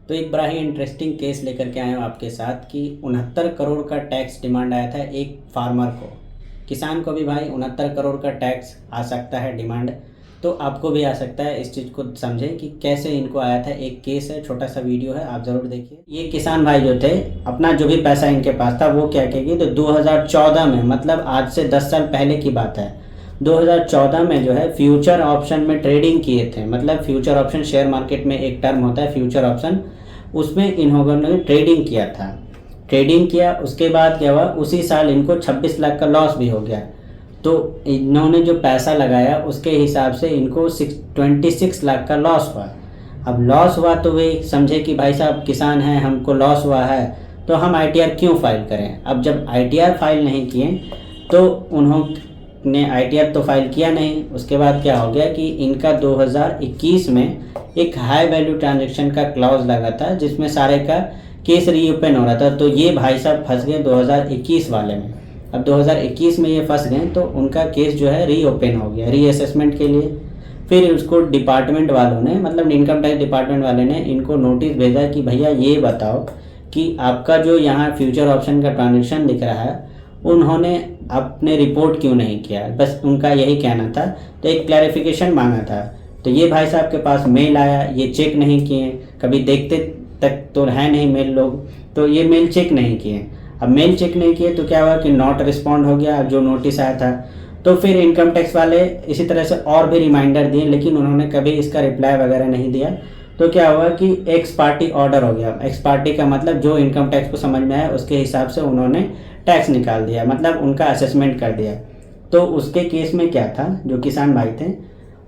तो एक बड़ा ही इंटरेस्टिंग केस लेकर के आए हूँ आपके साथ कि 69 करोड़ का टैक्स डिमांड आया था एक फार्मर को। किसान को भी भाई 69 करोड़ का टैक्स आ सकता है डिमांड, तो आपको भी आ सकता है। इस चीज़ को समझें कि कैसे इनको आया था। एक केस है, छोटा सा वीडियो है, आप ज़रूर देखिए। ये किसान भाई जो थे, अपना जो भी पैसा इनके पास था वो क्या किए तो 2014 में, मतलब आज से 10 साल पहले की बात है, 2014 में जो है फ्यूचर ऑप्शन में ट्रेडिंग किए थे। मतलब फ्यूचर ऑप्शन शेयर मार्केट में एक टर्म होता है फ्यूचर ऑप्शन, उसमें इन्होंने ट्रेडिंग किया था। ट्रेडिंग किया, उसके बाद क्या हुआ, उसी साल इनको 26 लाख का लॉस भी हो गया। तो इन्होंने जो पैसा लगाया उसके हिसाब से इनको 26 लाख का लॉस हुआ। अब लॉस हुआ तो वे समझे कि भाई साहब किसान हैं, हमको लॉस हुआ है तो हम आईटीआर क्यों फाइल करें। अब जब आईटीआर फाइल नहीं किए तो उन्होंने आईटीआर तो फाइल किया नहीं। उसके बाद क्या हो गया कि इनका 2021 में एक हाई वैल्यू ट्रांजैक्शन का क्लॉज लगा था जिसमें सारे का केस रीओपन हो रहा था। तो ये भाई साहब फंस गए 2021 वाले में। अब 2021 में ये फंस गए तो उनका केस जो है रीओपन हो गया रीअसेसमेंट के लिए। फिर उसको डिपार्टमेंट वालों ने, मतलब इनकम टैक्स डिपार्टमेंट वाले ने इनको नोटिस भेजा कि भैया ये बताओ कि आपका जो यहाँ फ्यूचर ऑप्शन का ट्रांजेक्शन दिख रहा है उन्होंने अपने रिपोर्ट क्यों नहीं किया। बस उनका यही कहना था, तो एक क्लैरिफिकेशन मांगा था। तो ये भाई साहब के पास मेल आया, ये चेक नहीं किए, कभी देखते तक तो है नहीं मेल लोग, तो ये मेल चेक नहीं किए। अब मेल चेक नहीं किए तो क्या हुआ कि नॉट रिस्पॉन्ड हो गया जो नोटिस आया था। तो फिर इनकम टैक्स वाले इसी तरह से और भी रिमाइंडर दिए, लेकिन उन्होंने कभी इसका रिप्लाई वगैरह नहीं दिया। तो क्या हुआ कि एक्स पार्टी ऑर्डर हो गया। एक्स पार्टी का मतलब जो इनकम टैक्स को समझ में आया उसके हिसाब से उन्होंने टैक्स निकाल दिया, मतलब उनका असेसमेंट कर दिया। तो उसके केस में क्या था, जो किसान भाई थे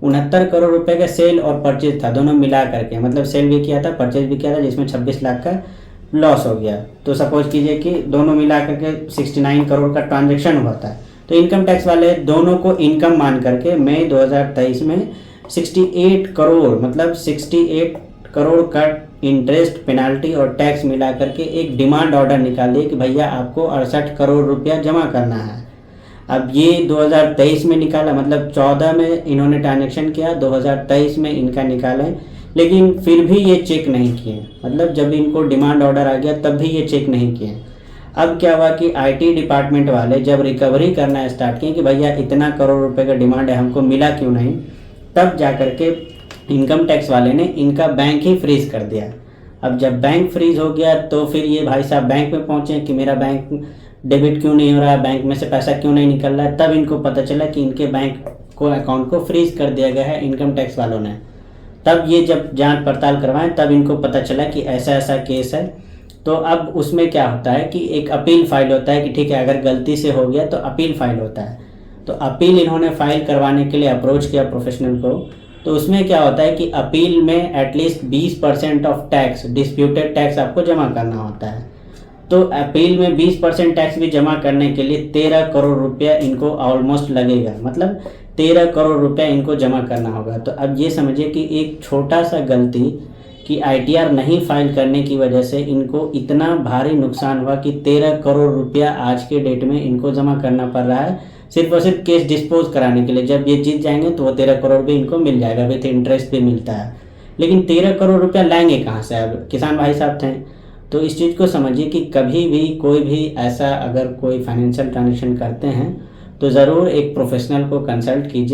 69 करोड़ रुपए का सेल और परचेज था, दोनों मिला करके, मतलब सेल भी किया था परचेज भी किया था, जिसमें 26 लाख का लॉस हो गया। तो सपोज कीजिए कि दोनों मिला करके 69 करोड़ का ट्रांजैक्शन हुआ था। तो इनकम टैक्स वाले दोनों को इनकम मान करके मई 2023 में 68 करोड़, मतलब 68 करोड़ का इंटरेस्ट, पेनाल्टी और टैक्स मिला करके एक डिमांड ऑर्डर निकाल दिए कि भैया आपको 68 करोड़ रुपया जमा करना है। अब ये 2023 में निकाला, मतलब 14 में इन्होंने ट्रांजेक्शन किया, 2023 में इनका निकाले, लेकिन फिर भी ये चेक नहीं किए। मतलब जब इनको डिमांड ऑर्डर आ गया तब भी ये चेक नहीं किए। अब क्या हुआ कि आईटी डिपार्टमेंट वाले जब रिकवरी करना स्टार्ट किए कि भैया इतना करोड़ रुपए का डिमांड है, हमको मिला क्यों नहीं, तब जा करके इनकम टैक्स वाले ने इनका बैंक ही फ्रीज कर दिया। अब जब बैंक फ्रीज हो गया तो फिर ये भाई साहब बैंक में पहुंचे कि मेरा बैंक डेबिट क्यों नहीं हो रहा है, बैंक में से पैसा क्यों नहीं निकल रहा है। तब इनको पता चला कि इनके बैंक को अकाउंट को फ्रीज कर दिया गया है इनकम टैक्स वालों ने। तब ये जब जांच पड़ताल करवाएं तब इनको पता चला कि ऐसा ऐसा केस है। तो अब उसमें क्या होता है कि एक अपील फाइल होता है कि ठीक है अगर गलती से हो गया तो अपील फाइल होता है। तो अपील इन्होंने फाइल करवाने के लिए अप्रोच किया प्रोफेशनल को। तो उसमें क्या होता है कि अपील में at least 20% of tax, disputed tax आपको जमा करना होता है। तो अपील में 20% टैक्स भी जमा करने के लिए 13 करोड़ रुपया इनको ऑलमोस्ट लगेगा, मतलब 13 करोड़ रुपया इनको जमा करना होगा। तो अब ये समझिए कि एक छोटा सा गलती कि आईटीआर नहीं फाइल करने की वजह से इनको इतना भारी नुकसान हुआ कि 13 करोड़ रुपया आज के डेट में इनको जमा करना पड़ रहा है, सिर्फ और सिर्फ केस डिस्पोज कराने के लिए। जब ये जीत जाएंगे तो वो 13 करोड़ भी इनको मिल जाएगा, विथ इंटरेस्ट भी मिलता है। लेकिन 13 करोड़ रुपया लाएंगे कहाँ से, अब किसान भाई साहब थे। तो इस चीज़ को समझिए कि कभी भी कोई भी ऐसा अगर कोई फाइनेंशियल ट्रांजेक्शन करते हैं तो ज़रूर एक प्रोफेशनल को कंसल्ट कीजिए।